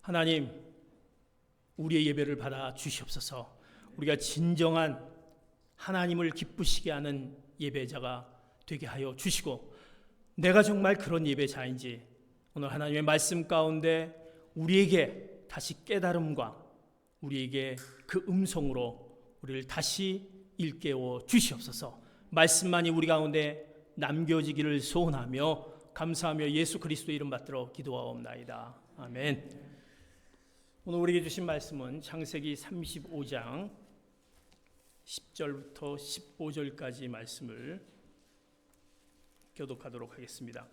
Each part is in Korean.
하나님, 우리의 예배를 받아 주시옵소서. 우리가 진정한 하나님을 기쁘시게 하는 예배자가 되게 하여 주시고, 내가 정말 그런 예배자인지 오늘 하나님의 말씀 가운데 우리에게 다시 깨달음과 우리에게 그 음성으로 우리를 다시 일깨워 주시옵소서. 말씀만이 우리 가운데 남겨지기를 소원하며 감사하며 예수 그리스도 이름 받들어 기도하옵나이다. 아멘. 오늘 우리에게 주신 말씀은 창세기 35장 10절부터 15절까지 말씀을 교독하도록 하겠습니다.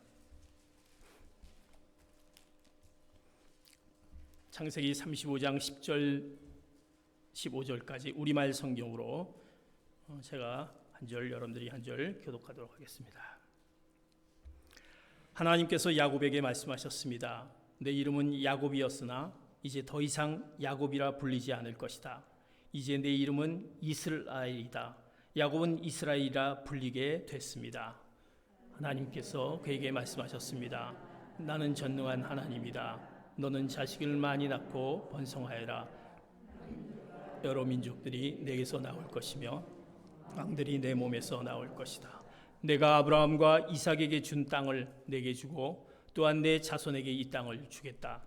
창세기 35장 10절 15절까지 우리말 성경으로 제가 한 절, 여러분들이 한 절 교독하도록 하겠습니다. 하나님께서 야곱에게 말씀하셨습니다. 내 이름은 야곱이었으나 이제 더 이상 야곱이라 불리지 않을 것이다. 이제 내 이름은 이스라엘이다. 야곱은 이스라엘이라 불리게 됐습니다. 하나님께서 그에게 말씀하셨습니다. 나는 전능한 하나님이다. 너는 자식을 많이 낳고 번성하여라. 여러 민족들이 내게서 나올 것이며 왕들이 내 몸에서 나올 것이다. 내가 아브라함과 이삭에게 준 땅을 내게 주고 또한 내 자손에게 이 땅을 주겠다.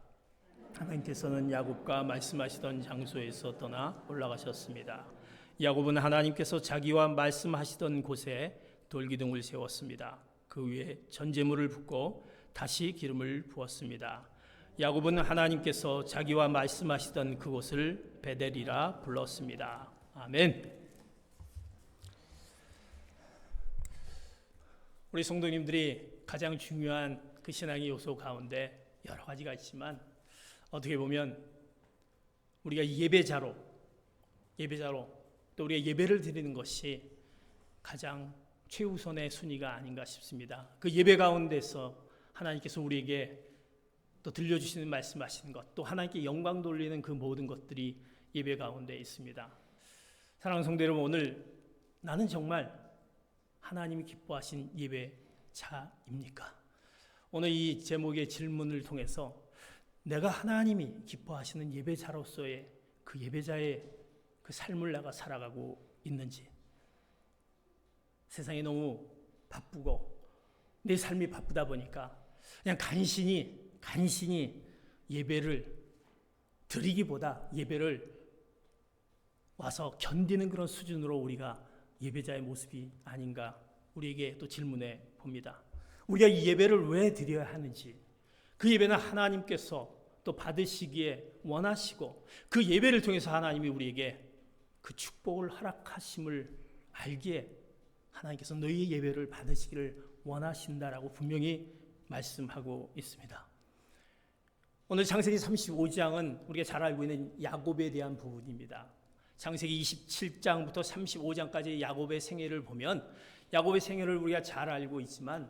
하나님께서는 야곱과 말씀하시던 장소에서 떠나 올라가셨습니다. 야곱은 하나님께서 자기와 말씀하시던 곳에 돌기둥을 세웠습니다. 그 위에 전제물을 붓고 다시 기름을 부었습니다. 야곱은 하나님께서 자기와 말씀하시던 그곳을 베델이라 불렀습니다. 아멘. 우리 성도님들이 가장 중요한 그 신앙의 요소 가운데 여러 가지가 있지만 어떻게 보면 우리가 예배자로 또 우리가 예배를 드리는 것이 가장 최우선의 순위가 아닌가 싶습니다. 그 예배 가운데서 하나님께서 우리에게 또 들려주시는 말씀하시는 것, 또 하나님께 영광 돌리는 그 모든 것들이 예배 가운데 있습니다. 사랑하는 성도 여러분, 오늘 나는 정말 하나님이 기뻐하신 예배자입니까? 오늘 이 제목의 질문을 통해서 내가 하나님이 기뻐하시는 예배자로서의 그 예배자의 그 삶을 내가 살아가고 있는지, 세상이 너무 바쁘고 내 삶이 바쁘다 보니까 그냥 간신히 예배를 드리기보다 예배를 와서 견디는 그런 수준으로 우리가 예배자의 모습이 아닌가 우리에게 또 질문해 봅니다. 우리가 이 예배를 왜 드려야 하는지, 그 예배는 하나님께서 또 받으시기에 원하시고 그 예배를 통해서 하나님이 우리에게 그 축복을 허락하심을 알기에 하나님께서 너희의 예배를 받으시기를 원하신다라고 분명히 말씀하고 있습니다. 오늘 창세기 35장은 우리가 잘 알고 있는 야곱에 대한 부분입니다. 창세기 27장부터 35장까지 야곱의 생애를 보면 야곱의 생애를 우리가 잘 알고 있지만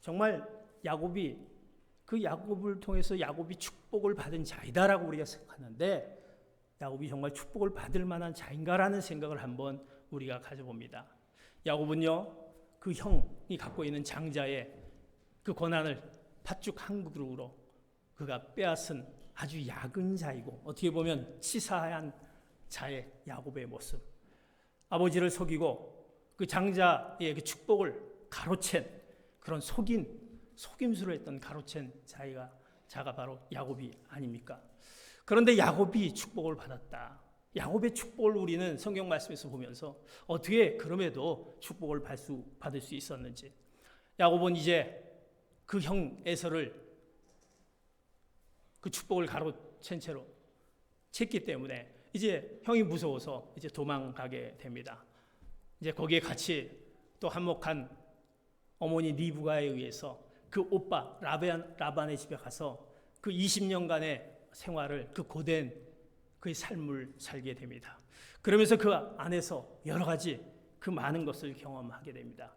정말 야곱을 통해서 야곱이 축복을 받은 자이다라고 우리가 생각하는데 야곱이 정말 축복을 받을 만한 자인가라는 생각을 한번 우리가 가져봅니다. 야곱은요, 그 형이 갖고 있는 장자의 그 권한을 팥죽 한 그릇으로 그가 빼앗은 아주 약은 자이고 어떻게 보면 치사한 자의 야곱의 모습, 아버지를 속이고 그 장자의 그 축복을 가로챈 그런 속임수를 했던 가로챈 자가 바로 야곱이 아닙니까? 그런데 야곱이 축복을 받았다. 야곱의 축복을 우리는 성경 말씀에서 보면서 어떻게 그럼에도 축복을 받을 수 있었는지, 야곱은 이제 그 형 에서를 그 축복을 가로챈 채로 챘기 때문에 이제 형이 무서워서 이제 도망가게 됩니다. 이제 거기에 같이 또 한몫한 어머니 리브가에 의해서 그 오빠 라반의 집에 가서 그 20년간의 생활을, 그 고된 그의 삶을 살게 됩니다. 그러면서 그 안에서 여러 가지 그 많은 것을 경험하게 됩니다.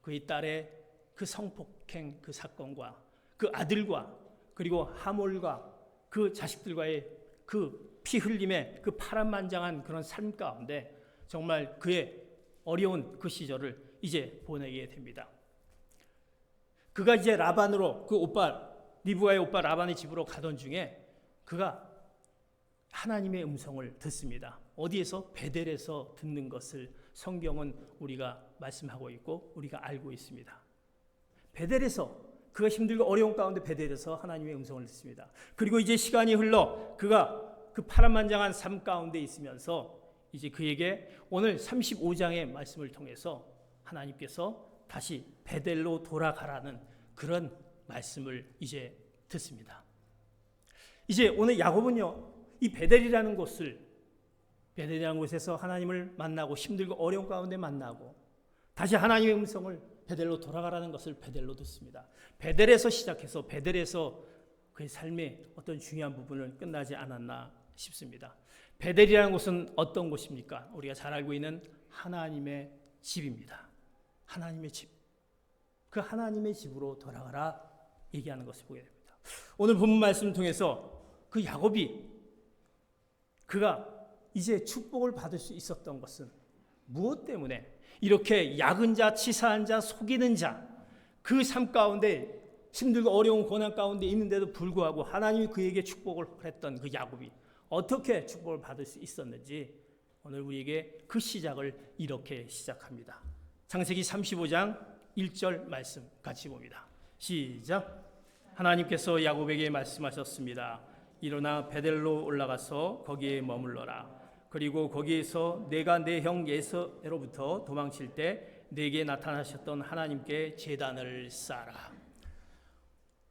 그의 딸의 그 성폭행 그 사건과 그 아들과 그리고 하몰과 그 자식들과의 그 피 흘림의 그 파란만장한 그런 삶 가운데 정말 그의 어려운 그 시절을 이제 보내게 됩니다. 그가 이제 라반으로 그 오빠 리브가의 오빠 라반의 집으로 가던 중에 그가 하나님의 음성을 듣습니다. 어디에서? 베델에서 듣는 것을 성경은 우리가 말씀하고 있고 우리가 알고 있습니다. 베델에서, 그가 힘들고 어려운 가운데 베델에서 하나님의 음성을 듣습니다. 그리고 이제 시간이 흘러 그가 그 파란만장한 삶 가운데 있으면서 이제 그에게 오늘 35장의 말씀을 통해서 하나님께서 다시 베델로 돌아가라는 그런 말씀을 이제 듣습니다. 이제 오늘 야곱은요, 이 베델이라는 곳에서 하나님을 만나고 힘들고 어려운 가운데 만나고 다시 하나님의 음성을 베델로 돌아가라는 것을 베델로 듣습니다. 베델에서 시작해서 베델에서 그의 삶의 어떤 중요한 부분을 끝나지 않았나 싶습니다. 베델이라는 곳은 어떤 곳입니까? 우리가 잘 알고 있는 하나님의 집입니다. 하나님의 집. 그 하나님의 집으로 돌아가라 얘기하는 것을 보게 됩니다. 오늘 본문 말씀을 통해서 그 야곱이 그가 이제 축복을 받을 수 있었던 것은 무엇 때문에 이렇게 약은 자, 치사한 자, 속이는 자, 그 삶 가운데 힘들고 어려운 고난 가운데 있는데도 불구하고 하나님이 그에게 축복을 했던 그 야곱이 어떻게 축복을 받을 수 있었는지 오늘 우리에게 그 시작을 이렇게 시작합니다. 창세기 35장 1절 말씀 같이 봅니다. 시작. 하나님께서 야곱에게 말씀하셨습니다. 일어나 베델로 올라가서 거기에 머물러라. 그리고 거기에서 내가 내 형 에서로부터 도망칠 때 내게 나타나셨던 하나님께 제단을 쌓아라.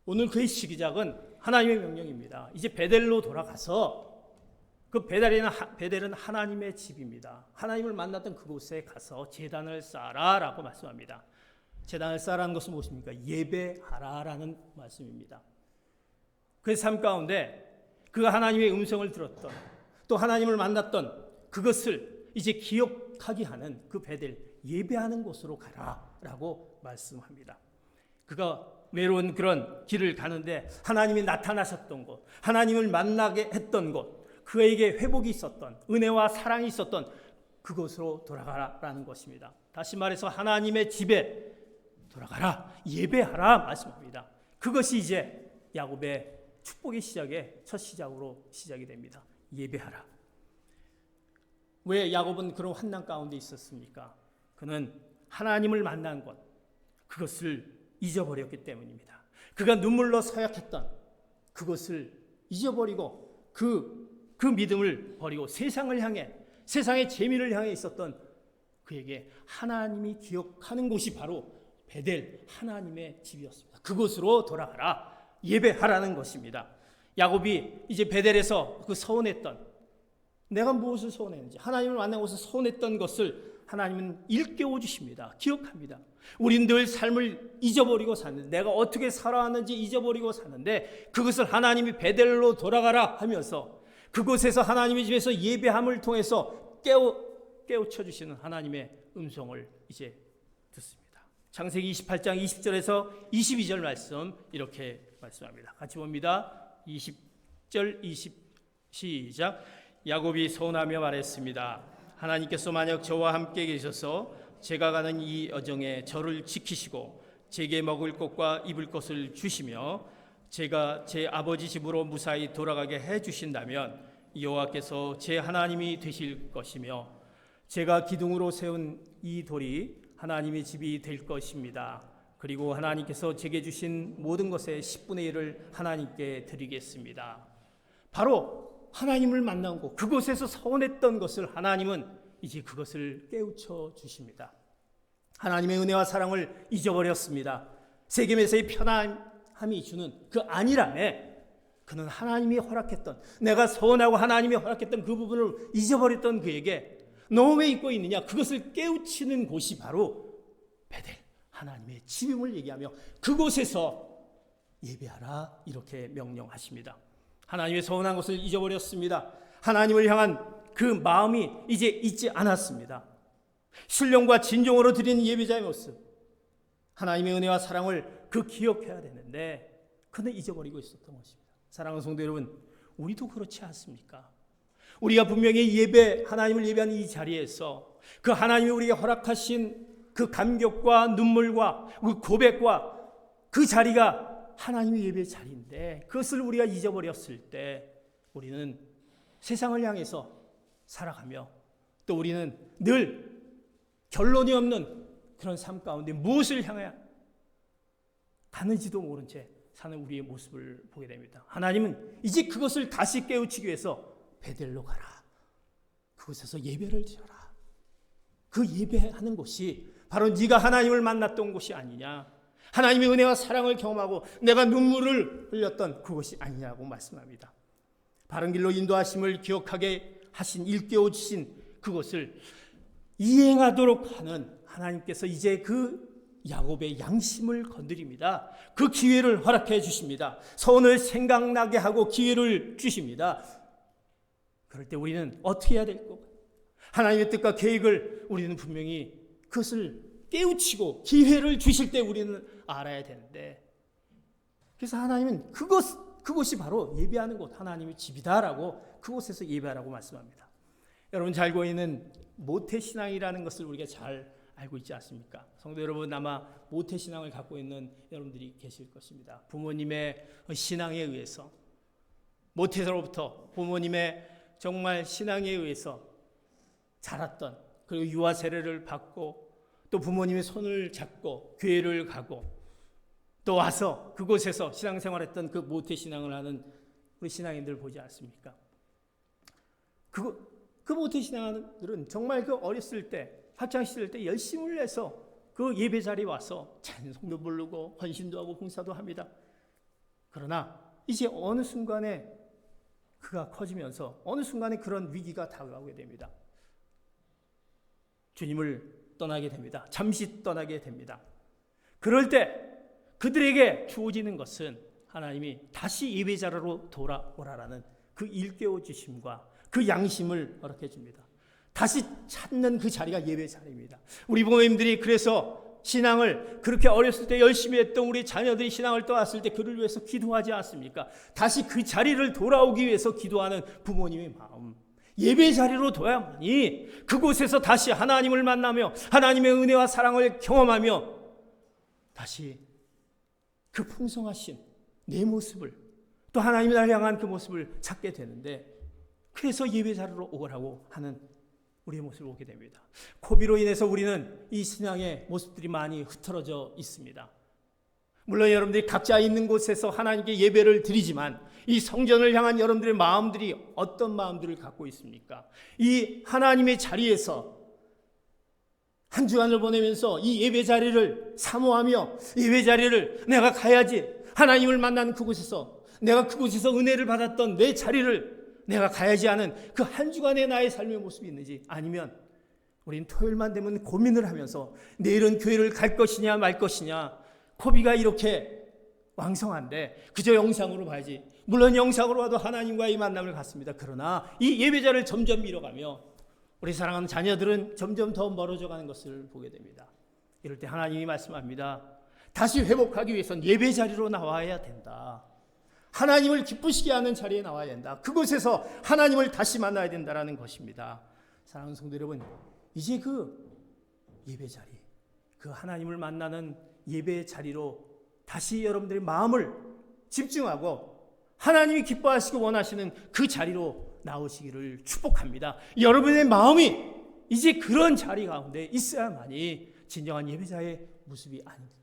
오늘 그의 시작은 하나님의 명령입니다. 이제 베델로 돌아가서 그 베델은 하나님의 집입니다. 하나님을 만났던 그곳에 가서 제단을 쌓아라라고 말씀합니다. 제단을 쌓아라는 것은 무엇입니까? 예배하라라는 말씀입니다. 그의 삶 가운데 그가 하나님의 음성을 들었던 또 하나님을 만났던 그것을 이제 기억하게 하는 그 베델, 예배하는 곳으로 가라라고 말씀합니다. 그가 외로운 그런 길을 가는데 하나님이 나타나셨던 곳, 하나님을 만나게 했던 곳, 그에게 회복이 있었던, 은혜와 사랑이 있었던 그곳으로 돌아가라라는 것입니다. 다시 말해서 하나님의 집에 돌아가라, 예배하라 말씀합니다. 그것이 이제 야곱의 축복의 시작의 첫 시작으로 시작이 됩니다. 예배하라. 왜 야곱은 그런 환난 가운데 있었습니까? 그는 하나님을 만난 것, 그것을 잊어버렸기 때문입니다. 그가 눈물로 서약했던 그것을 잊어버리고 그 믿음을 버리고 세상을 향해, 세상의 재미를 향해 있었던 그에게 하나님이 기억하는 곳이 바로 베델, 하나님의 집이었습니다. 그곳으로 돌아가라, 예배하라는 것입니다. 야곱이 이제 베델에서 그 서운했던, 내가 무엇을 서운했는지, 하나님을 만난 곳에서 서운했던 것을 하나님은 일깨워 주십니다. 기억합니다. 우린 늘 삶을 잊어버리고 사는데, 내가 어떻게 살아왔는지 잊어버리고 사는데 그것을 하나님이 베델로 돌아가라 하면서 그곳에서 하나님의 집에서 예배함을 통해서 깨우쳐 주시는 하나님의 음성을 이제 듣습니다. 창세기 28장 20절에서 22절 말씀 이렇게 말씀합니다. 같이 봅니다. 20절 시작. 야곱이 서운하며 말했습니다. 하나님께서 만약 저와 함께 계셔서 제가 가는 이 여정에 저를 지키시고 제게 먹을 것과 입을 것을 주시며 제가 제 아버지 집으로 무사히 돌아가게 해 주신다면 여호와께서 제 하나님이 되실 것이며 제가 기둥으로 세운 이 돌이 하나님의 집이 될 것입니다. 그리고 하나님께서 제게 주신 모든 것의 10분의 1을 하나님께 드리겠습니다. 바로 하나님을 만난 곳, 그곳에서 서운했던 것을 하나님은 이제 그것을 깨우쳐 주십니다. 하나님의 은혜와 사랑을 잊어버렸습니다. 세겜에서의 편안함이 주는 그 안일함에 그는 하나님이 허락했던, 내가 서운하고 하나님이 허락했던 그 부분을 잊어버렸던 그에게 너 왜 잊고 있느냐, 그것을 깨우치는 곳이 바로 베델, 하나님의 집임을 얘기하며 그곳에서 예배하라 이렇게 명령하십니다. 하나님의 서운한 것을 잊어버렸습니다. 하나님을 향한 그 마음이 이제 잊지 않았습니다. 신령과 진정으로 드리는 예배자의 모습, 하나님의 은혜와 사랑을 기억해야 되는데 그는 잊어버리고 있었던 것입니다. 사랑하는 성도 여러분, 우리도 그렇지 않습니까? 우리가 분명히 하나님을 예배하는 이 자리에서 그 하나님이 우리에게 허락하신 그 감격과 눈물과 그 고백과 그 자리가 하나님의 예배의 자리인데 그것을 우리가 잊어버렸을 때 우리는 세상을 향해서 살아가며 또 우리는 늘 결론이 없는 그런 삶 가운데 무엇을 향해 가는지도 모른 채 사는 우리의 모습을 보게 됩니다. 하나님은 이제 그것을 다시 깨우치기 위해서 베델로 가라. 그곳에서 예배를 드려라. 그 예배하는 곳이 바로 네가 하나님을 만났던 곳이 아니냐. 하나님의 은혜와 사랑을 경험하고 내가 눈물을 흘렸던 그곳이 아니냐고 말씀합니다. 바른 길로 인도하심을 기억하게 하신 일깨워 주신 그것을 이행하도록 하는 하나님께서 이제 그 야곱의 양심을 건드립니다. 그 기회를 허락해 주십니다. 선을 생각나게 하고 기회를 주십니다. 그럴 때 우리는 어떻게 해야 될까? 하나님의 뜻과 계획을 우리는 분명히 그것을 깨우치고 기회를 주실 때 우리는 알아야 되는데, 그래서 하나님은 그곳이 바로 예배하는 곳, 하나님의 집이다라고 그곳에서 예배하라고 말씀합니다. 여러분 잘 알고 있는 모태신앙이라는 것을 우리가 잘 알고 있지 않습니까? 성도 여러분, 아마 모태신앙을 갖고 있는 여러분들이 계실 것입니다. 부모님의 신앙에 의해서, 모태로부터 부모님의 정말 신앙에 의해서 자랐던, 그리고 유아 세례를 받고 또 부모님의 손을 잡고 교회를 가고 또 와서 그곳에서 신앙생활했던 그 모태신앙을 하는 우리 신앙인들 보지 않습니까? 그 모태신앙들은 정말 그 어렸을 때, 학창시절 때 열심을 내서 그 예배 자리에 와서 찬송도 부르고 헌신도 하고 봉사도 합니다. 그러나 이제 어느 순간에 그가 커지면서 어느 순간에 그런 위기가 다가오게 됩니다. 주님을 떠나게 됩니다. 잠시 떠나게 됩니다. 그럴 때 그들에게 주어지는 것은 하나님이 다시 예배 자리로 돌아오라라는 그 일깨워 주심과 그 양심을 허락해 줍니다. 다시 찾는 그 자리가 예배 자리입니다. 우리 부모님들이 그래서 신앙을 그렇게 어렸을 때 열심히 했던 우리 자녀들이 신앙을 떠났을 때 그를 위해서 기도하지 않습니까? 다시 그 자리를 돌아오기 위해서 기도하는 부모님의 마음, 예배 자리로 둬야만이 그곳에서 다시 하나님을 만나며 하나님의 은혜와 사랑을 경험하며 다시 그 풍성하신 내 모습을, 또 하나님이 나를 향한 그 모습을 찾게 되는데, 그래서 예배 자리로 오라고 하는 우리의 모습을 보게 됩니다. 코비로 인해서 우리는 이 신앙의 모습들이 많이 흐트러져 있습니다. 물론 여러분들이 각자 있는 곳에서 하나님께 예배를 드리지만 이 성전을 향한 여러분들의 마음들이 어떤 마음들을 갖고 있습니까? 이 하나님의 자리에서 한 주간을 보내면서 이 예배 자리를 사모하며 예배 자리를 내가 가야지, 하나님을 만난 그곳에서 내가 그곳에서 은혜를 받았던 내 자리를 내가 가야지 하는 그 한 주간의 나의 삶의 모습이 있는지, 아니면 우린 토요일만 되면 고민을 하면서 내일은 교회를 갈 것이냐 말 것이냐, 코비가 이렇게 왕성한데 그저 영상으로 봐야지. 물론 영상으로 봐도 하나님과의 만남을 갖습니다. 그러나 이 예배자를 점점 밀어가며 우리 사랑하는 자녀들은 점점 더 멀어져 가는 것을 보게 됩니다. 이럴 때 하나님이 말씀합니다. 다시 회복하기 위해서는 예배 자리로 나와야 된다. 하나님을 기쁘시게 하는 자리에 나와야 된다. 그곳에서 하나님을 다시 만나야 된다는 것입니다. 사랑하는 성도 여러분, 이제 그 예배 자리, 그 하나님을 만나는 예배 자리로 다시 여러분들의 마음을 집중하고 하나님이 기뻐하시고 원하시는 그 자리로 나오시기를 축복합니다. 여러분의 마음이 이제 그런 자리 가운데 있어야만이 진정한 예배자의 모습이 아닙니다.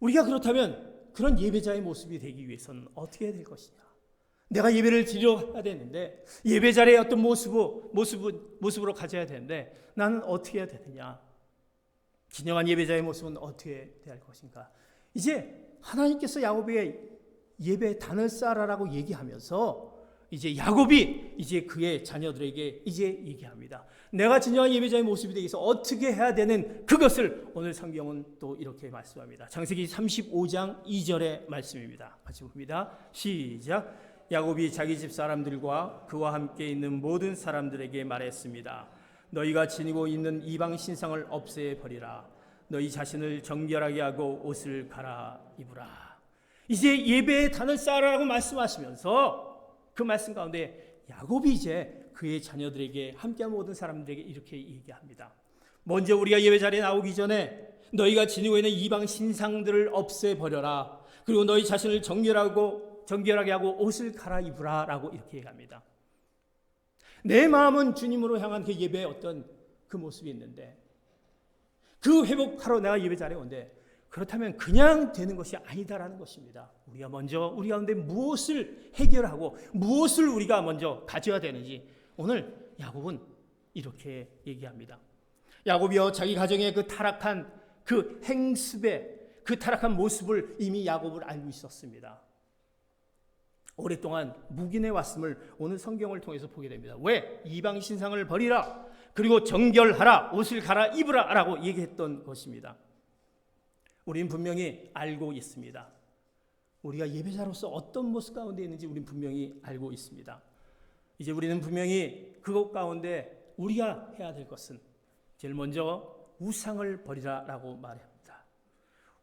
우리가 그렇다면 그런 예배자의 모습이 되기 위해서는 어떻게 해야 될 것이냐? 내가 예배를 드려야 되는데, 예배 자리의 어떤 모습으로 가져야 되는데 나는 어떻게 해야 되느냐? 진정한 예배자의 모습은 어떻게 해야 할 것인가? 이제 하나님께서 야곱에게 예배 단을 쌓아라라고 얘기하면서 이제 야곱이 이제 그의 자녀들에게 이제 얘기합니다. 내가 진정한 예배자의 모습이 되기 위해서 어떻게 해야 되는 그것을 오늘 성경은 또 이렇게 말씀합니다. 창세기 35장 2절의 말씀입니다. 같이 봅니다. 시작. 야곱이 자기 집 사람들과 그와 함께 있는 모든 사람들에게 말했습니다. 너희가 지니고 있는 이방 신상을 없애버리라. 너희 자신을 정결하게 하고 옷을 갈아입으라. 이제 예배의 단을 쌓으라고 말씀하시면서 그 말씀 가운데 야곱이 이제 그의 자녀들에게 함께한 모든 사람들에게 이렇게 얘기합니다. 먼저 우리가 예배 자리에 나오기 전에 너희가 지니고 있는 이방 신상들을 없애버려라. 그리고 너희 자신을 정결하고 정결하게 하고 옷을 갈아입으라 라고 이렇게 얘기합니다. 내 마음은 주님으로 향한 그 예배의 어떤 그 모습이 있는데 그 회복하러 내가 예배 자리에 온대. 그렇다면 그냥 되는 것이 아니다라는 것입니다. 우리가 먼저 우리 가운데 무엇을 해결하고 무엇을 우리가 먼저 가져야 되는지 오늘 야곱은 이렇게 얘기합니다. 야곱이요, 자기 가정의 그 타락한 그 행습의 그 타락한 모습을 이미 야곱을 알고 있었습니다. 오랫동안 묵인해 왔음을 오늘 성경을 통해서 보게 됩니다. 왜? 이방 신상을 버리라, 그리고 정결하라, 옷을 갈아입으라 라고 얘기했던 것입니다. 우리는 분명히 알고 있습니다. 우리가 예배자로서 어떤 모습 가운데 있는지 우리는 분명히 알고 있습니다. 이제 우리는 분명히 그것 가운데 우리가 해야 될 것은 제일 먼저 우상을 버리라 라고 말합니다.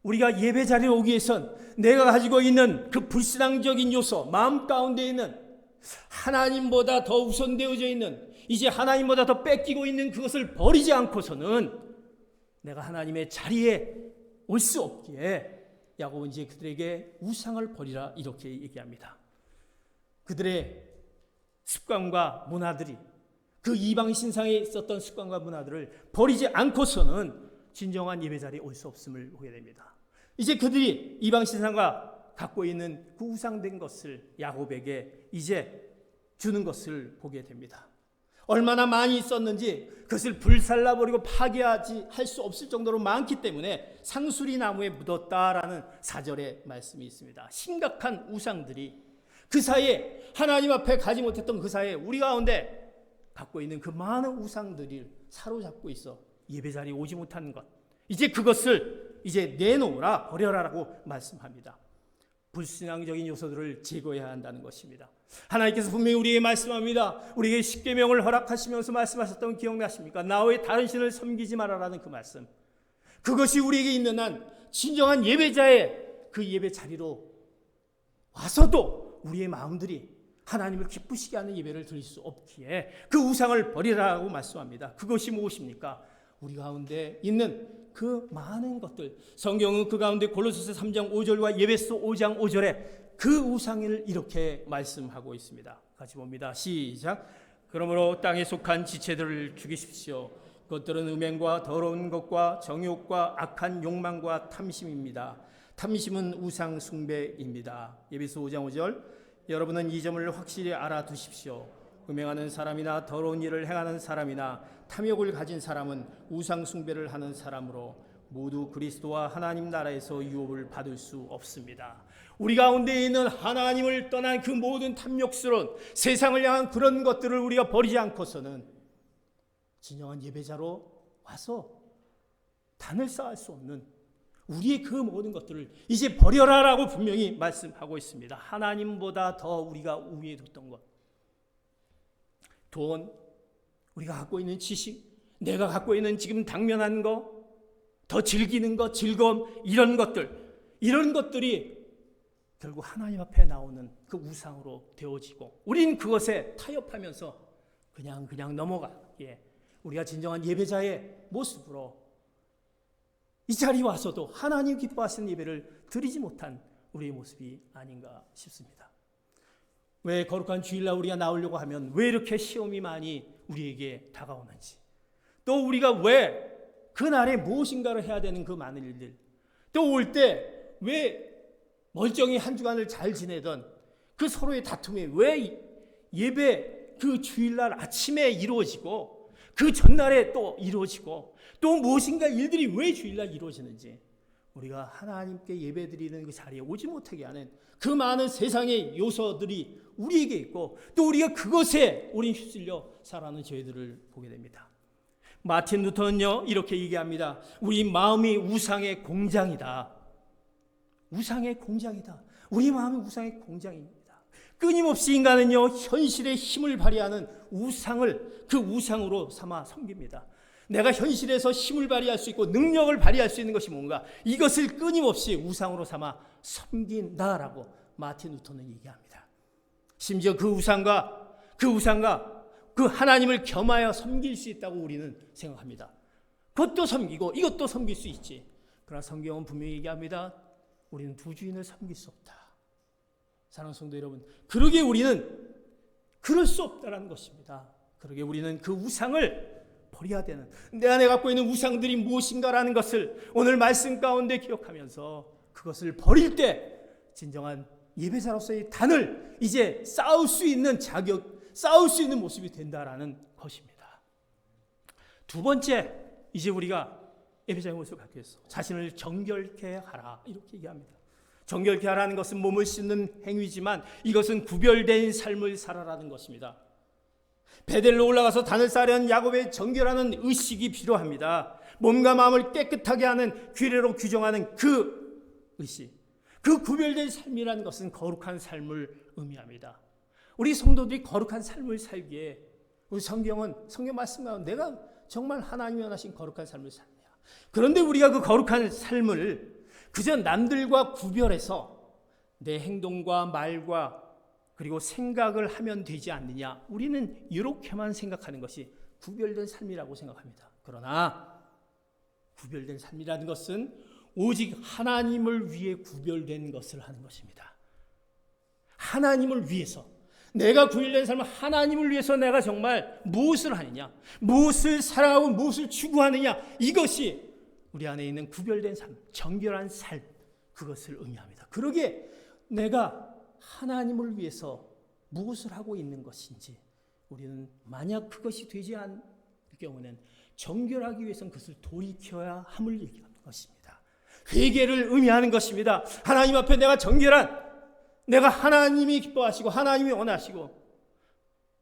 우리가 예배 자리에 오기 위해선 내가 가지고 있는 그 불신앙적인 요소, 마음 가운데 있는 하나님보다 더 우선되어져 있는, 이제 하나님보다 더 뺏기고 있는 그것을 버리지 않고서는 내가 하나님의 자리에 올 수 없기에 야곱은 이제 그들에게 우상을 버리라 이렇게 얘기합니다. 그들의 습관과 문화들이, 그 이방 신상에 있었던 습관과 문화들을 버리지 않고서는 진정한 예배 자리에 올 수 없음을 보게 됩니다. 이제 그들이 이방 신상과 갖고 있는 그 우상된 것을 야곱에게 이제 주는 것을 보게 됩니다. 얼마나 많이 있었는지 그것을 불살라버리고 파괴하지 할 수 없을 정도로 많기 때문에 상수리 나무에 묻었다라는 4절의 말씀이 있습니다. 심각한 우상들이 그 사이에 하나님 앞에 가지 못했던 그 사이에 우리 가운데 갖고 있는 그 많은 우상들을 사로잡고 있어 예배 자리에 오지 못하는 것, 이제 그것을 이제 내놓으라, 버려라라고 말씀합니다. 불신앙적인 요소들을 제거해야 한다는 것입니다. 하나님께서 분명히 우리에게 말씀합니다. 우리에게 십계명을 허락하시면서 말씀하셨던 거 기억나십니까? 나 외에 다른 신을 섬기지 말아라는 그 말씀. 그것이 우리에게 있는 한 진정한 예배자의 그 예배 자리로 와서도 우리의 마음들이 하나님을 기쁘시게 하는 예배를 드릴 수 없기에 그 우상을 버리라고 말씀합니다. 그것이 무엇입니까? 우리 가운데 있는 그 많은 것들, 성경은 그 가운데 골로새서 3장 5절과 예배서 5장 5절에 그 우상을 이렇게 말씀하고 있습니다. 같이 봅니다. 시작. 그러므로 땅에 속한 지체들을 죽이십시오. 그것들은 음행과 더러운 것과 정욕과 악한 욕망과 탐심입니다. 탐심은 우상 숭배입니다. 예배서 5장 5절. 여러분은 이 점을 확실히 알아두십시오. 음행하는 사람이나 더러운 일을 행하는 사람이나 탐욕을 가진 사람은 우상 숭배를 하는 사람으로 모두 그리스도와 하나님 나라에서 유업을 받을 수 없습니다. 우리 가운데 있는 하나님을 떠난 그 모든 탐욕스러운 세상을 향한 그런 것들을 우리가 버리지 않고서는 진정한 예배자로 와서 단을 쌓을 수 없는 우리의 그 모든 것들을 이제 버려라라고 분명히 말씀하고 있습니다. 하나님보다 더 우리가 우위에 뒀던 것, 돈, 우리가 갖고 있는 지식, 내가 갖고 있는 지금 당면한 거, 더 즐기는 것, 즐거움, 이런 것들이 결국 하나님 앞에 나오는 그 우상으로 되어지고 우린 그것에 타협하면서 그냥 넘어가기에 우리가 진정한 예배자의 모습으로 이 자리에 와서도 하나님 기뻐하시는 예배를 드리지 못한 우리의 모습이 아닌가 싶습니다. 왜 거룩한 주일날 우리가 나오려고 하면 왜 이렇게 시험이 많이 우리에게 다가오는지, 또 우리가 왜 그날에 무엇인가를 해야 되는 그 많은 일들, 또 올 때 왜 멀쩡히 한 주간을 잘 지내던 그 서로의 다툼이 왜 예배 그 주일날 아침에 이루어지고 그 전날에 또 이루어지고 또 무엇인가 일들이 왜 주일날 이루어지는지, 우리가 하나님께 예배드리는 그 자리에 오지 못하게 하는 그 많은 세상의 요소들이 우리에게 있고 또 우리가 그것에 우린 휩쓸려 살아가는 저희들을 보게 됩니다. 마틴 루터는요 이렇게 얘기합니다. 우리 마음이 우상의 공장이다. 우상의 공장이다. 우리 마음이 우상의 공장입니다. 끊임없이 인간은요 현실의 힘을 발휘하는 우상을 그 우상으로 삼아 섬깁니다. 내가 현실에서 힘을 발휘할 수 있고 능력을 발휘할 수 있는 것이 뭔가, 이것을 끊임없이 우상으로 삼아 섬긴다라고 마틴 루터는 얘기합니다. 심지어 그 우상과 그 하나님을 겸하여 섬길 수 있다고 우리는 생각합니다. 그것도 섬기고 이것도 섬길 수 있지. 그러나 성경은 분명히 얘기합니다. 우리는 두 주인을 섬길 수 없다. 사랑하는 성도 여러분, 그러게 우리는 그럴 수 없다는 것입니다. 그러게 우리는 그 우상을 버려야 되는, 내 안에 갖고 있는 우상들이 무엇인가라는 것을 오늘 말씀 가운데 기억하면서 그것을 버릴 때 진정한 예배자로서의 단을 이제 쌓을 수 있는 자격, 쌓을 수 있는 모습이 된다라는 것입니다. 두 번째, 이제 우리가 예배자의 모습을 갖기 위해서 자신을 정결케 하라, 이렇게 얘기합니다. 정결케 하라는 것은 몸을 씻는 행위지만 이것은 구별된 삶을 살아라는 것입니다. 베델로 올라가서 단을 쌓으려는 야곱의 정결하는 의식이 필요합니다. 몸과 마음을 깨끗하게 하는 규례로 규정하는 그 의식, 그 구별된 삶이라는 것은 거룩한 삶을 의미합니다. 우리 성도들이 거룩한 삶을 살기에 우리 성경 말씀 가운데 내가 정말 하나님이 원하신 거룩한 삶을 살냐. 그런데 우리가 그 거룩한 삶을 그저 남들과 구별해서 내 행동과 말과 그리고 생각을 하면 되지 않느냐. 우리는 이렇게만 생각하는 것이 구별된 삶이라고 생각합니다. 그러나 구별된 삶이라는 것은 오직 하나님을 위해 구별된 것을 하는 것입니다. 하나님을 위해서, 내가 구별된 삶은 하나님을 위해서 내가 정말 무엇을 하느냐, 무엇을 사랑하고 무엇을 추구하느냐, 이것이 우리 안에 있는 구별된 삶, 정결한 삶, 그것을 의미합니다. 그러기에 내가 하나님을 위해서 무엇을 하고 있는 것인지, 우리는 만약 그것이 되지 않을 경우는 정결하기 위해서는 그것을 돌이켜야 함을 얘기하는 것입니다. 회개를 의미하는 것입니다. 하나님 앞에 내가 정결한, 내가 하나님이 기뻐하시고 하나님이 원하시고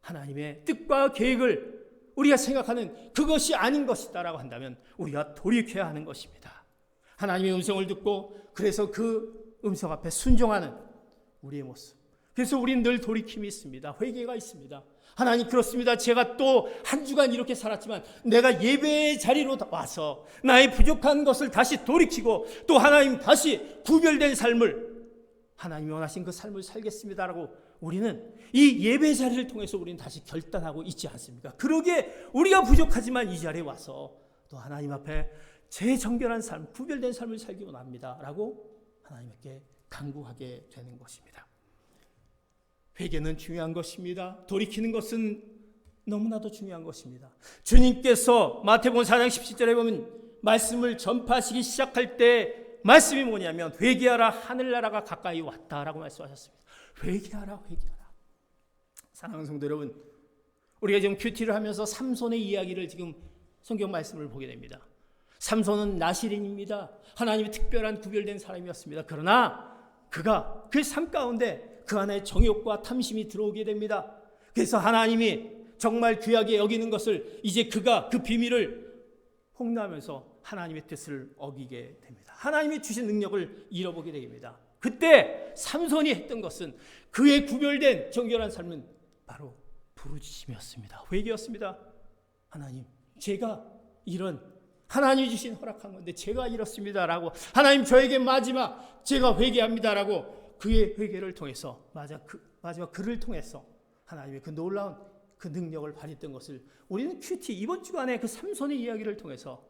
하나님의 뜻과 계획을 우리가 생각하는 그것이 아닌 것이다라고 한다면 우리가 돌이켜야 하는 것입니다. 하나님의 음성을 듣고 그래서 그 음성 앞에 순종하는 우리의 모습. 그래서 우리는 늘 돌이킴이 있습니다. 회개가 있습니다. 하나님, 그렇습니다. 제가 또 한 주간 이렇게 살았지만 내가 예배의 자리로 와서 나의 부족한 것을 다시 돌이키고 또 하나님 다시 구별된 삶을, 하나님이 원하신 그 삶을 살겠습니다라고 우리는 이 예배 자리를 통해서 우리는 다시 결단하고 있지 않습니까? 그러기에 우리가 부족하지만 이 자리에 와서 또 하나님 앞에 제 정결한 삶, 구별된 삶을 살기 원합니다 라고 하나님께 간구하게 되는 것입니다. 회개는 중요한 것입니다. 돌이키는 것은 너무나도 중요한 것입니다. 주님께서 마태복음 4장 17절에 보면 말씀을 전파하시기 시작할 때 말씀이 뭐냐면 회개하라, 하늘나라가 가까이 왔다라고 말씀하셨습니다. 회개하라, 회개하라. 사랑하는 성도 여러분, 우리가 지금 큐티를 하면서 삼손의 이야기를 지금 성경 말씀을 보게 됩니다. 삼손은 나시린입니다. 하나님의 특별한 구별된 사람이었습니다. 그러나 그가 그 삶 가운데 그 안에 정욕과 탐심이 들어오게 됩니다. 그래서 하나님이 정말 귀하게 여기는 것을 이제 그가 그 비밀을 폭로하면서 하나님의 뜻을 어기게 됩니다. 하나님이 주신 능력을 잃어보게 됩니다. 그때 삼손이 했던 것은, 그의 구별된 정결한 삶은 바로 부르짖음이었습니다. 회개였습니다. 하나님, 제가 이런, 하나님이 주신 허락한 건데 제가 이렇습니다라고, 하나님 저에게 마지막 제가 회개합니다라고 그의 회개를 통해서 마지막 그를 통해서 하나님의 그 놀라운 그 능력을 발휘했던 것을 우리는 큐티 이번 주간에 그 삼손의 이야기를 통해서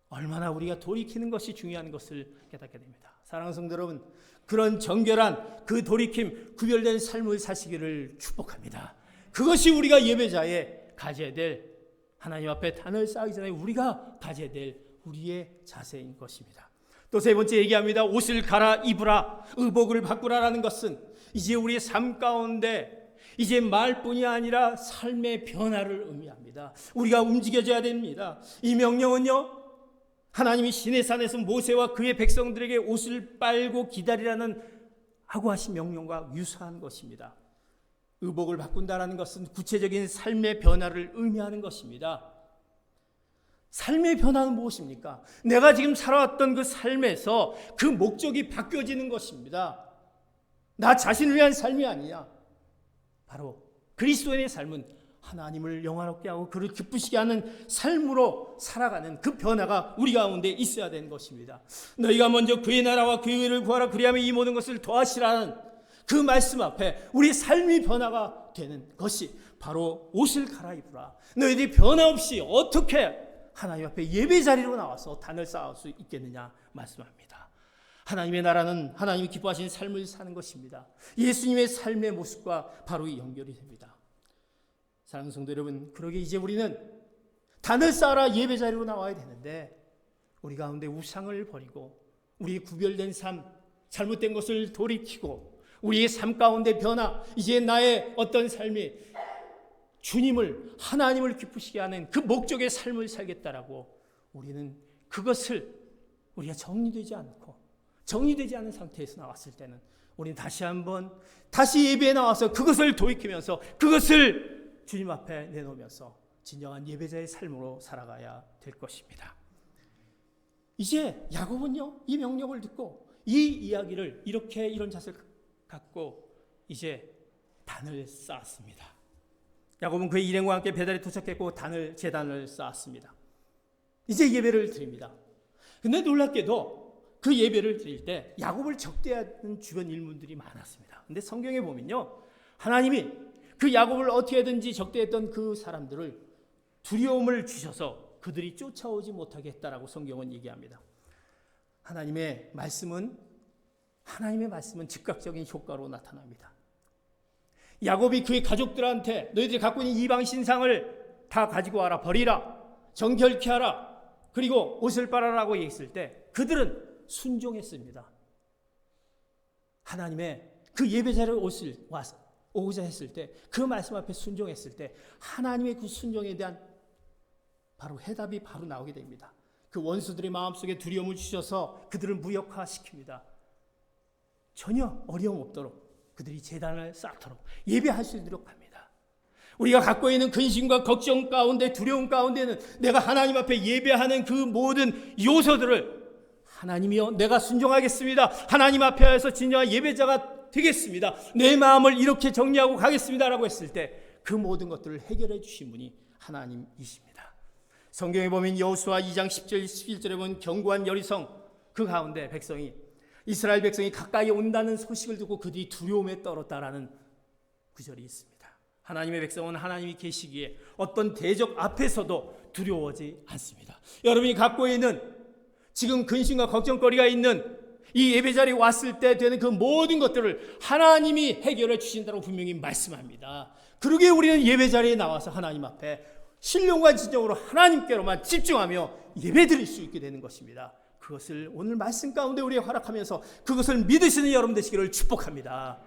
얼마나 우리가 돌이키는 것이 중요한 것을 깨닫게 됩니다. 사랑하는 성도 여러분, 그런 정결한 그 돌이킴, 구별된 삶을 사시기를 축복합니다. 그것이 우리가 예배자에 가져야 될, 하나님 앞에 단을 쌓기 전에 우리가 가져야 될 우리의 자세인 것입니다. 또 세 번째 얘기합니다. 옷을 갈아입으라, 의복을 바꾸라라는 것은 이제 우리의 삶 가운데 이제 말뿐이 아니라 삶의 변화를 의미합니다. 우리가 움직여져야 됩니다. 이 명령은요, 하나님이 시내산에서 모세와 그의 백성들에게 옷을 빨고 기다리라는 하고 하신 명령과 유사한 것입니다. 의복을 바꾼다라는 것은 구체적인 삶의 변화를 의미하는 것입니다. 삶의 변화는 무엇입니까? 내가 지금 살아왔던 그 삶에서 그 목적이 바뀌어지는 것입니다. 나 자신을 위한 삶이 아니냐. 바로 그리스도인의 삶은 하나님을 영화롭게 하고 그를 기쁘시게 하는 삶으로 살아가는 그 변화가 우리 가운데 있어야 되는 것입니다. 너희가 먼저 그의 나라와 그의 의를 구하라, 그리하면 이 모든 것을 더하시라는 그 말씀 앞에 우리 삶이 변화가 되는 것이 바로 옷을 갈아입으라. 너희들이 변화 없이 어떻게 하나님 앞에 예배 자리로 나와서 단을 쌓을 수 있겠느냐 말씀합니다. 하나님의 나라는 하나님이 기뻐하시는 삶을 사는 것입니다. 예수님의 삶의 모습과 바로 연결이 됩니다. 사랑하는 성도 여러분, 그러게 이제 우리는 단을 쌓아라 예배 자리로 나와야 되는데 우리 가운데 우상을 버리고 우리의 구별된 삶, 잘못된 것을 돌이키고 우리의 삶 가운데 변화, 이제 나의 어떤 삶이 주님을, 하나님을 기쁘시게 하는 그 목적의 삶을 살겠다라고 우리는 그것을 우리가 정리되지 않은 상태에서 나왔을 때는 우리는 다시 예배에 나와서 그것을 돌이키면서 그것을 주님 앞에 내놓으면서 진정한 예배자의 삶으로 살아가야 될 것입니다. 이제 야곱은요, 이 명령을 듣고 이 이야기를 이런 자세를 갖고 이제 단을 쌓았습니다. 야곱은 그의 일행과 함께 베델에 도착했고 제단을 쌓았습니다. 이제 예배를 드립니다. 근데 놀랍게도 그 예배를 드릴 때 야곱을 적대하는 주변 일문들이 많았습니다. 근데 성경에 보면요, 하나님이 그 야곱을 어떻게든지 적대했던 그 사람들을 두려움을 주셔서 그들이 쫓아오지 못하게 했다라고 성경은 얘기합니다. 하나님의 말씀은 즉각적인 효과로 나타납니다. 야곱이 그의 가족들한테 너희들이 갖고 있는 이방 신상을 다 가지고 와라, 버리라, 정결케 하라, 그리고 옷을 빨아라고 얘기했을 때 그들은 순종했습니다. 하나님의 그 예배자를 오고자 했을 때, 그 말씀 앞에 순종했을 때 하나님의 그 순종에 대한 바로 해답이 바로 나오게 됩니다. 그 원수들의 마음속에 두려움을 주셔서 그들을 무력화시킵니다. 전혀 어려움 없도록 그들이 제단을 쌓도록 예배할 수 있도록 합니다. 우리가 갖고 있는 근심과 걱정 가운데, 두려움 가운데는 내가 하나님 앞에 예배하는 그 모든 요소들을 하나님이여 내가 순종하겠습니다, 하나님 앞에서 진정한 예배자가 되겠습니다, 내 마음을 이렇게 정리하고 가겠습니다 라고 했을 때 그 모든 것들을 해결해 주신 분이 하나님이십니다. 성경에 보면 여호수아 2장 10절 11절에 보면 견고한 여리성, 그 가운데 이스라엘 백성이 가까이 온다는 소식을 듣고 그들이 두려움에 떨었다라는 구절이 있습니다. 하나님의 백성은 하나님이 계시기에 어떤 대적 앞에서도 두려워하지 않습니다. 여러분이 갖고 있는 지금 근심과 걱정거리가 있는 이 예배자리에 왔을 때 되는 그 모든 것들을 하나님이 해결해 주신다고 분명히 말씀합니다. 그러기에 우리는 예배자리에 나와서 하나님 앞에 신령과 진정으로 하나님께로만 집중하며 예배드릴 수 있게 되는 것입니다. 그것을 오늘 말씀 가운데 우리에게 허락하면서 그것을 믿으시는 여러분 되시기를 축복합니다.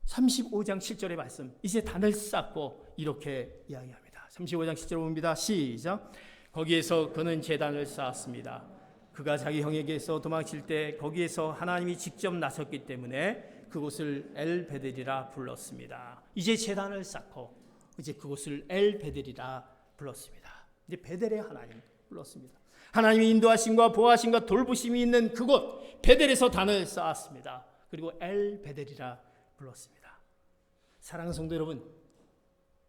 35장 7절의 말씀, 이제 단을 쌓고 이렇게 이야기합니다. 35장 7절 봅니다. 시작. 거기에서 그는 제단을 쌓았습니다. 그가 자기 형에게서 도망칠 때 거기에서 하나님이 직접 나섰기 때문에 그곳을 엘베델이라 불렀습니다. 이제 제단을 쌓고 이제 그곳을 엘베델이라 불렀습니다. 이제 베델의 하나님 불렀습니다. 하나님의 인도하심과 보호하심과 돌보심이 있는 그곳 베델에서 단을 쌓았습니다. 그리고 엘베델이라 불렀습니다. 사랑하는 성도 여러분,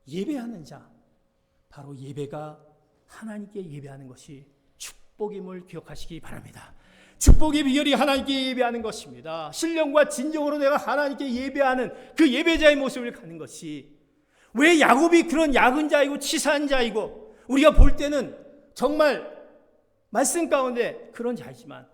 예배하는 자, 바로 예배가 하나님께 예배하는 것이 축복임을 기억하시기 바랍니다. 축복의 비결이 하나님께 예배하는 것입니다. 신령과 진정으로 내가 하나님께 예배하는 그 예배자의 모습을 갖는 것이, 왜 야곱이 그런 약은 자이고 치사한 자이고 우리가 볼 때는 정말 말씀 가운데 그런 자이지만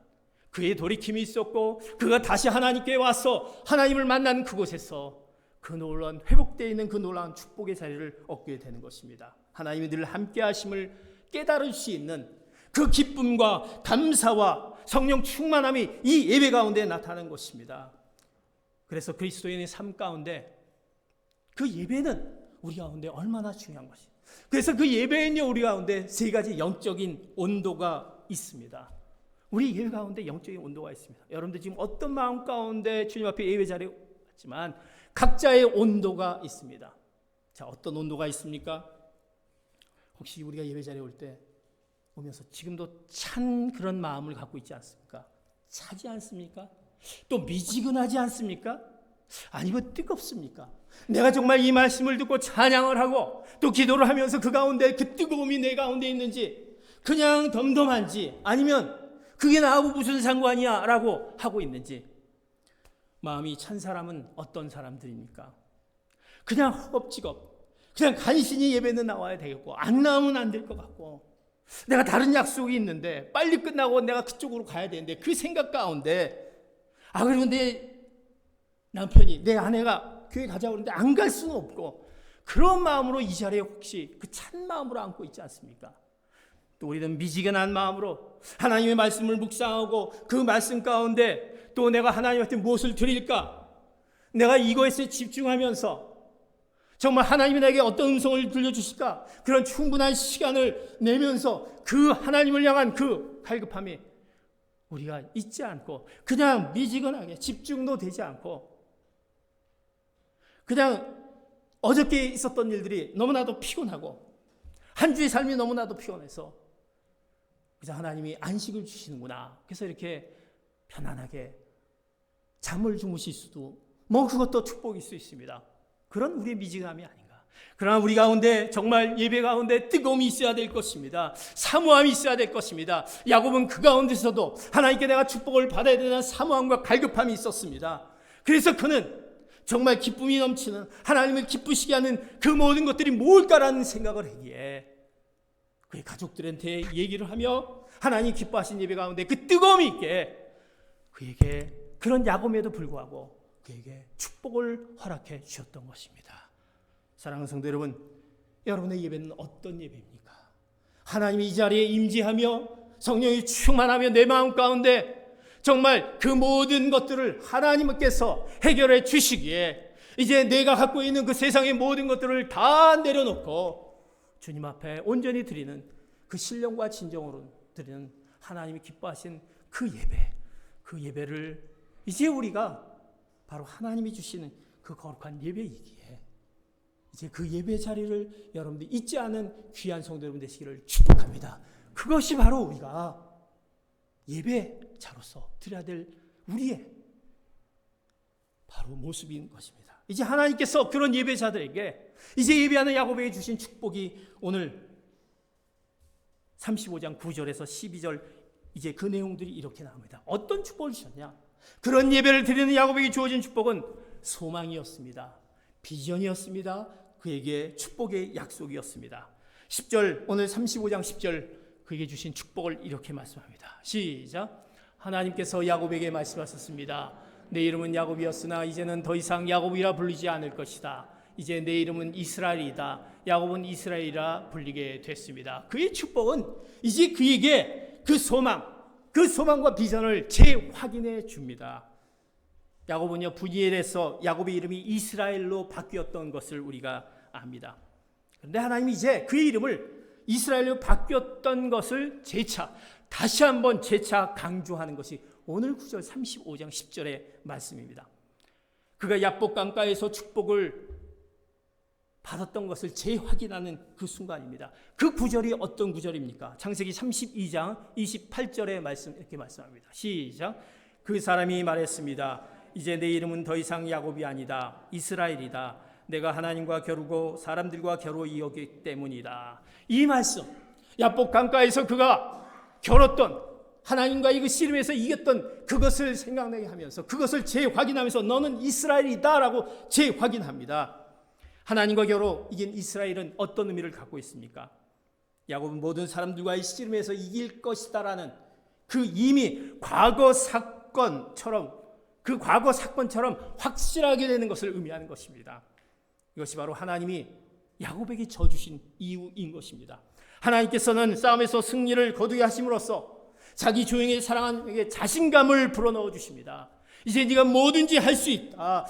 그의 돌이킴이 있었고 그가 다시 하나님께 와서 하나님을 만나는 그곳에서 그 놀라운 회복되어 있는 그 놀라운 축복의 자리를 얻게 되는 것입니다. 하나님이 늘 함께 하심을 깨달을 수 있는 그 기쁨과 감사와 성령 충만함이 이 예배 가운데 나타나는 것입니다. 그래서 그리스도인의 삶 가운데 그 예배는 우리 가운데 얼마나 중요한 것이. 그래서 그 예배에는요, 우리 가운데 세 가지 영적인 온도가 있습니다. 우리 예배 가운데 영적인 온도가 있습니다. 여러분들 지금 어떤 마음 가운데 주님 앞에 예배 자리에 왔지만 각자의 온도가 있습니다. 자, 어떤 온도가 있습니까? 혹시 우리가 예배 자리에 올 때 오면서 지금도 찬 그런 마음을 갖고 있지 않습니까? 차지 않습니까? 또 미지근하지 않습니까? 아니면 뜨겁습니까? 내가 정말 이 말씀을 듣고 찬양을 하고 또 기도를 하면서 그 가운데 그 뜨거움이 내 가운데 있는지, 그냥 덤덤한지, 아니면 그게 나하고 무슨 상관이야 라고 하고 있는지. 마음이 찬 사람은 어떤 사람들입니까? 그냥 허겁지겁 그냥 간신히 예배는 나와야 되겠고 안 나오면 안 될 것 같고 내가 다른 약속이 있는데 빨리 끝나고 내가 그쪽으로 가야 되는데 그 생각 가운데 그리고 내 남편이 내 아내가 교회 가자고 그러는데 안 갈 수는 없고 그런 마음으로 이 자리에 혹시 그 찬 마음으로 앉고 있지 않습니까? 또 우리는 미지근한 마음으로 하나님의 말씀을 묵상하고 그 말씀 가운데 또 내가 하나님한테 무엇을 드릴까? 내가 이것에 집중하면서 정말 하나님이 나에게 어떤 음성을 들려주실까? 그런 충분한 시간을 내면서 그 하나님을 향한 그 갈급함이 우리가 잊지 않고 그냥 미지근하게 집중도 되지 않고 그냥 어저께 있었던 일들이 너무나도 피곤하고 한 주의 삶이 너무나도 피곤해서 그래서 하나님이 안식을 주시는구나. 그래서 이렇게 편안하게 잠을 주무실 수도 그것도 축복일 수 있습니다. 그런 우리의 미지감이 아닌가. 그러나 우리 가운데 정말 예배 가운데 뜨거움이 있어야 될 것입니다. 사모함이 있어야 될 것입니다. 야곱은 그 가운데서도 하나님께 내가 축복을 받아야 되는 사모함과 갈급함이 있었습니다. 그래서 그는 정말 기쁨이 넘치는 하나님을 기쁘시게 하는 그 모든 것들이 뭘까라는 생각을 하기에 그의 가족들한테 얘기를 하며 하나님 기뻐하신 예배 가운데 그 뜨거움이 있게 그에게 그런 야곱에도 불구하고 그에게 축복을 허락해 주셨던 것입니다. 사랑하는 성도 여러분, 여러분의 예배는 어떤 예배입니까? 하나님이 이 자리에 임재하며 성령이 충만하며 내 마음 가운데 정말 그 모든 것들을 하나님께서 해결해 주시기에 이제 내가 갖고 있는 그 세상의 모든 것들을 다 내려놓고 주님 앞에 온전히 드리는 그 신령과 진정으로 드리는 하나님이 기뻐하신 그 예배를 이제 우리가 바로 하나님이 주시는 그 거룩한 예배이기에 이제 그 예배 자리를 여러분들이 잊지 않은 귀한 성도 여러분 되시기를 축복합니다. 그것이 바로 우리가 예배자로서 드려야 될 우리의 바로 모습인 것입니다. 이제 하나님께서 그런 예배자들에게 이제 예배하는 야곱에게 주신 축복이 오늘 35장 9절에서 12절 이제 그 내용들이 이렇게 나옵니다. 어떤 축복을 주셨냐? 그런 예배를 드리는 야곱에게 주어진 축복은 소망이었습니다. 비전이었습니다. 그에게 축복의 약속이었습니다. 10절 오늘 35장 10절 그에게 주신 축복을 이렇게 말씀합니다. 시작. 하나님께서 야곱에게 말씀하셨습니다. 내 이름은 야곱이었으나 이제는 더 이상 야곱이라 불리지 않을 것이다. 이제 내 이름은 이스라엘이다. 야곱은 이스라엘이라 불리게 됐습니다. 그의 축복은 이제 그에게 그 소망과 비전을 재확인해 줍니다. 야곱은요 분이엘에서 야곱의 이름이 이스라엘로 바뀌었던 것을 우리가 압니다. 그런데 하나님이 이제 그의 이름을 이스라엘로 바뀌었던 것을 다시 한번 재차 강조하는 것이 오늘 9절 35장 10절의 말씀입니다. 그가 야복 강가에서 축복을 받았던 것을 재확인하는 그 순간입니다. 그 구절이 어떤 구절입니까? 창세기 32장 28절의 말씀 이렇게 말씀합니다. 시작. 그 사람이 말했습니다. 이제 내 이름은 더 이상 야곱이 아니다. 이스라엘이다. 내가 하나님과 겨루고 사람들과 겨루이었기 때문이다. 이 말씀, 야복 강가에서 그가 겨뤘던 하나님과의 그 씨름에서 이겼던 그것을 생각나게 하면서 그것을 재확인하면서 너는 이스라엘이다라고 재확인합니다. 하나님과 겨루 이긴 이스라엘은 어떤 의미를 갖고 있습니까? 야곱은 모든 사람들과의 씨름에서 이길 것이다라는 그 이미 과거 사건처럼 확실하게 되는 것을 의미하는 것입니다. 이것이 바로 하나님이 야곱에게 져주신 이유인 것입니다. 하나님께서는 싸움에서 승리를 거두게 하심으로써 자기 조용히 사랑하는 에게 자신감을 불어넣어 주십니다. 이제 네가 뭐든지 할 수 있다.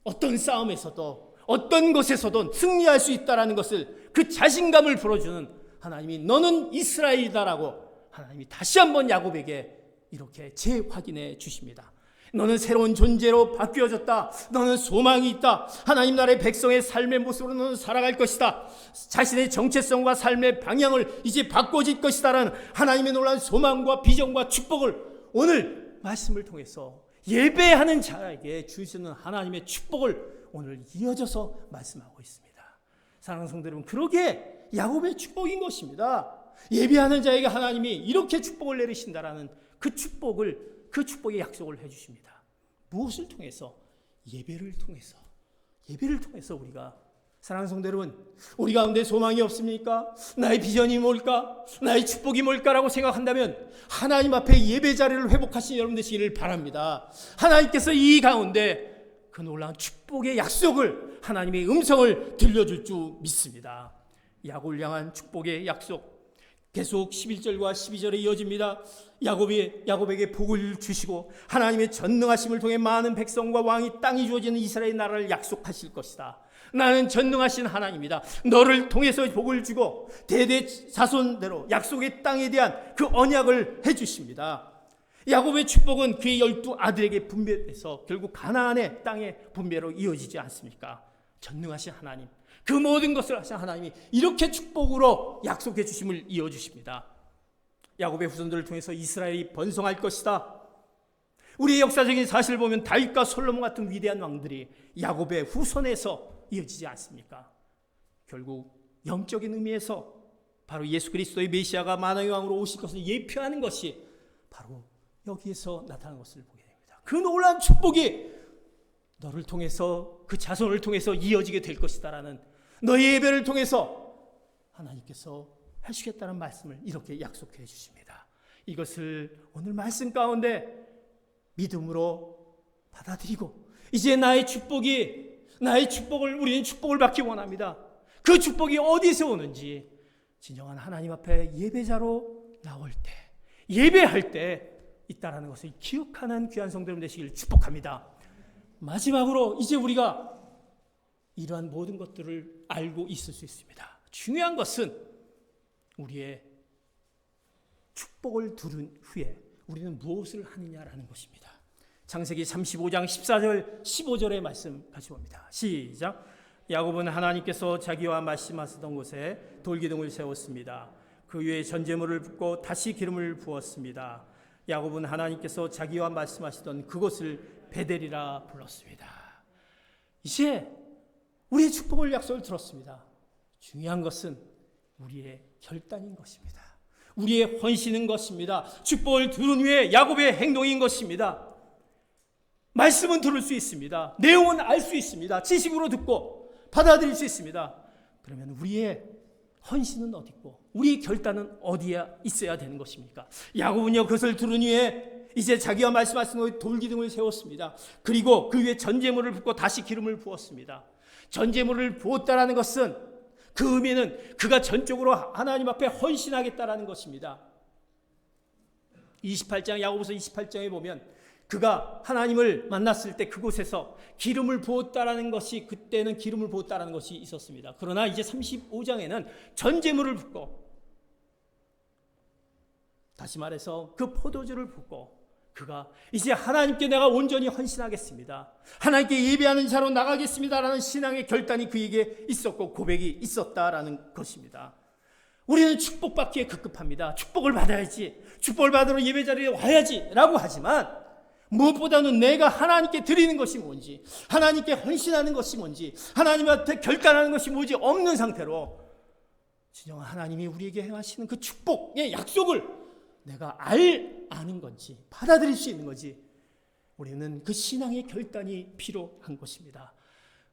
어떤 싸움에서도 어떤 것에서도 승리할 수 있다라는 것을 그 자신감을 불어주는 하나님이 너는 이스라엘이다라고 하나님이 다시 한번 야곱에게 이렇게 재확인해 주십니다. 너는 새로운 존재로 바뀌어졌다. 너는 소망이 있다. 하나님 나라의 백성의 삶의 모습으로 너는 살아갈 것이다. 자신의 정체성과 삶의 방향을 이제 바꿔질 것이다라는 하나님의 놀라운 소망과 비전과 축복을 오늘 말씀을 통해서 예배하는 자에게 주시는 하나님의 축복을 오늘 이어져서 말씀하고 있습니다. 사랑하는 성도 여러분, 그러게 야곱의 축복인 것입니다. 예배하는 자에게 하나님이 이렇게 축복을 내리신다라는 그 축복의 약속을 해주십니다. 무엇을 통해서? 예배를 통해서 우리가 사랑하는 성도 여러분, 우리 가운데 소망이 없습니까? 나의 비전이 뭘까? 나의 축복이 뭘까라고 생각한다면 하나님 앞에 예배 자리를 회복하신 여러분 되시기를 바랍니다. 하나님께서 이 가운데 그 놀라운 축복의 약속을, 하나님의 음성을 들려줄 줄 믿습니다. 야곱을 향한 축복의 약속, 계속 11절과 12절에 이어집니다. 야곱에게 복을 주시고 하나님의 전능하심을 통해 많은 백성과 왕이 땅이 주어지는 이스라엘 나라를 약속하실 것이다. 나는 전능하신 하나님이다. 너를 통해서 복을 주고 대대 자손대로 약속의 땅에 대한 그 언약을 해주십니다. 야곱의 축복은 그의 12 아들에게 분배돼서 결국 가나안의 땅의 분배로 이어지지 않습니까? 전능하신 하나님, 그 모든 것을 하신 하나님이 이렇게 축복으로 약속해 주심을 이어주십니다. 야곱의 후손들을 통해서 이스라엘이 번성할 것이다. 우리의 역사적인 사실을 보면 다윗과 솔로몬 같은 위대한 왕들이 야곱의 후손에서 이어지지 않습니까? 결국 영적인 의미에서 바로 예수 그리스도의 메시아가 만왕의 왕으로 오실 것을 예표하는 것이 바로 여기에서 나타나는 것을 보게 됩니다. 그 놀라운 축복이 너를 통해서, 그 자손을 통해서 이어지게 될 것이다라는, 너의 예배를 통해서 하나님께서 하시겠다는 말씀을 이렇게 약속해 주십니다. 이것을 오늘 말씀 가운데 믿음으로 받아들이고, 이제 나의 축복을, 우리는 축복을 받기 원합니다. 그 축복이 어디서 오는지 진정한 하나님 앞에 예배자로 나올 때, 예배할 때 있다라는 것을 기억하는 귀한 성도님 되시길 축복합니다. 마지막으로 이제 우리가 이러한 모든 것들을 알고 있을 수 있습니다. 중요한 것은 우리의 축복을 들은 후에 우리는 무엇을 하느냐라는 것입니다. 창세기 35장 14절 15절의 말씀 같이 봅니다. 시작. 야곱은 하나님께서 자기와 말씀하시던 곳에 돌기둥을 세웠습니다. 그 위에 전제물을 붓고 다시 기름을 부었습니다. 야곱은 하나님께서 자기와 말씀하시던 그곳을 베델이라 불렀습니다. 이제 우리의 축복을 약속을 들었습니다. 중요한 것은 우리의 결단인 것입니다. 우리의 헌신인 것입니다. 축복을 들은 후에 야곱의 행동인 것입니다. 말씀은 들을 수 있습니다. 내용은 알 수 있습니다. 지식으로 듣고 받아들일 수 있습니다. 그러면 우리의 헌신은 어디 있고 우리의 결단은 어디에 있어야 되는 것입니까? 야곱은요, 그것을 들은 후에 이제 자기가 말씀하신 것에 돌기둥을 세웠습니다. 그리고 그 위에 전제물을 붓고 다시 기름을 부었습니다. 전제물을 부었다라는 것은, 그 의미는 그가 전적으로 하나님 앞에 헌신하겠다라는 것입니다. 28장, 야고보서 28장에 보면 그가 하나님을 만났을 때 그곳에서 기름을 부었다라는 것이, 그때는 기름을 부었다라는 것이 있었습니다. 그러나 이제 35장에는 전제물을 붓고, 다시 말해서 그 포도주를 붓고, 그가 이제 하나님께 내가 온전히 헌신하겠습니다, 하나님께 예배하는 자로 나가겠습니다라는 신앙의 결단이 그에게 있었고 고백이 있었다라는 것입니다. 우리는 축복받기에 급급합니다. 축복을 받아야지, 축복을 받으러 예배 자리에 와야지 라고 하지만, 무엇보다는 내가 하나님께 드리는 것이 뭔지, 하나님께 헌신하는 것이 뭔지, 하나님한테 결단하는 것이 뭔지 없는 상태로 진정한 하나님이 우리에게 행하시는 그 축복의 약속을 내가 아는 건지, 받아들일 수 있는 건지, 우리는 그 신앙의 결단이 필요한 것입니다.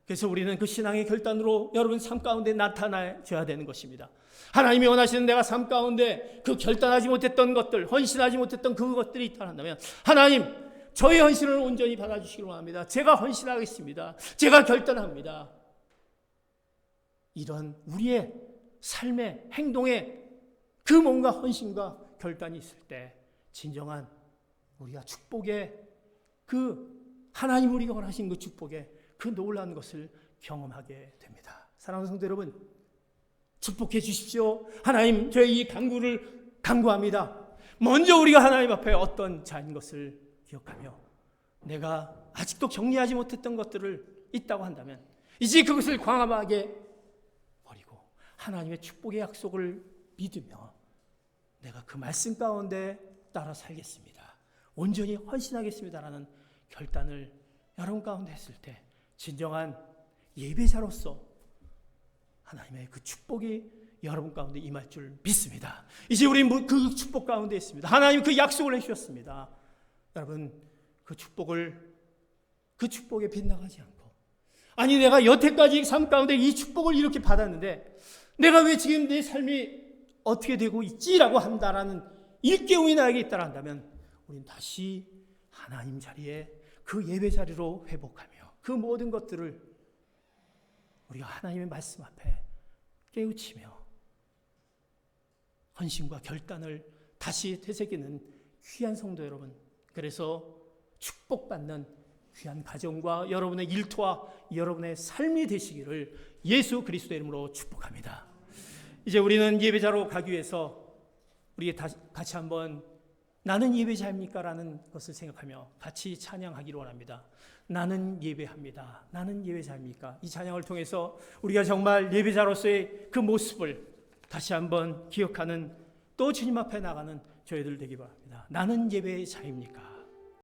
그래서 우리는 그 신앙의 결단으로 여러분 삶 가운데 나타나줘야 되는 것입니다. 하나님이 원하시는 내가 삶 가운데 그 결단하지 못했던 것들, 헌신하지 못했던 그것들이 있다면, 하나님, 저의 헌신을 온전히 받아주시기 원합니다. 제가 헌신하겠습니다. 제가 결단합니다. 이런 우리의 삶의 행동에 그 뭔가 헌신과 결단이 있을 때 진정한 우리가 축복의, 그 하나님 우리가 원하신 그 축복의 그 놀라운 것을 경험하게 됩니다. 사랑하는 성도 여러분, 축복해 주십시오. 하나님, 저의 이 간구를 간구합니다. 먼저 우리가 하나님 앞에 어떤 자인 것을 기억하며, 내가 아직도 정리하지 못했던 것들을 있다고 한다면 이제 그것을 과감하게 버리고 하나님의 축복의 약속을 믿으며 내가 그 말씀 가운데 따라 살겠습니다, 온전히 헌신하겠습니다라는 결단을 여러분 가운데 했을 때 진정한 예배자로서 하나님의 그 축복이 여러분 가운데 임할 줄 믿습니다. 이제 우리는 그 축복 가운데 있습니다. 하나님 그 약속을 해주셨습니다. 여러분, 그 축복에 빗나가지 않고 아니 내가 여태까지 삶 가운데 이 축복을 이렇게 받았는데 내가 왜 지금 내 삶이 어떻게 되고 있지라고 한다라는 일깨움이 나에게 있다라 한다면 우리는 다시 하나님 자리에 그 예배 자리로 회복하며 그 모든 것들을 우리가 하나님의 말씀 앞에 깨우치며 헌신과 결단을 다시 되새기는 귀한 성도 여러분, 그래서 축복받는 귀한 가정과 여러분의 일터와 여러분의 삶이 되시기를 예수 그리스도의 이름으로 축복합니다. 이제 우리는 예배자로 가기 위해서 우리 같이 한번 나는 예배자입니까? 라는 것을 생각하며 같이 찬양하기를 원합니다. 나는 예배합니다. 나는 예배자입니까? 이 찬양을 통해서 우리가 정말 예배자로서의 그 모습을 다시 한번 기억하는 또 주님 앞에 나가는 저희들 되기 바랍니다. 나는 예배자입니까?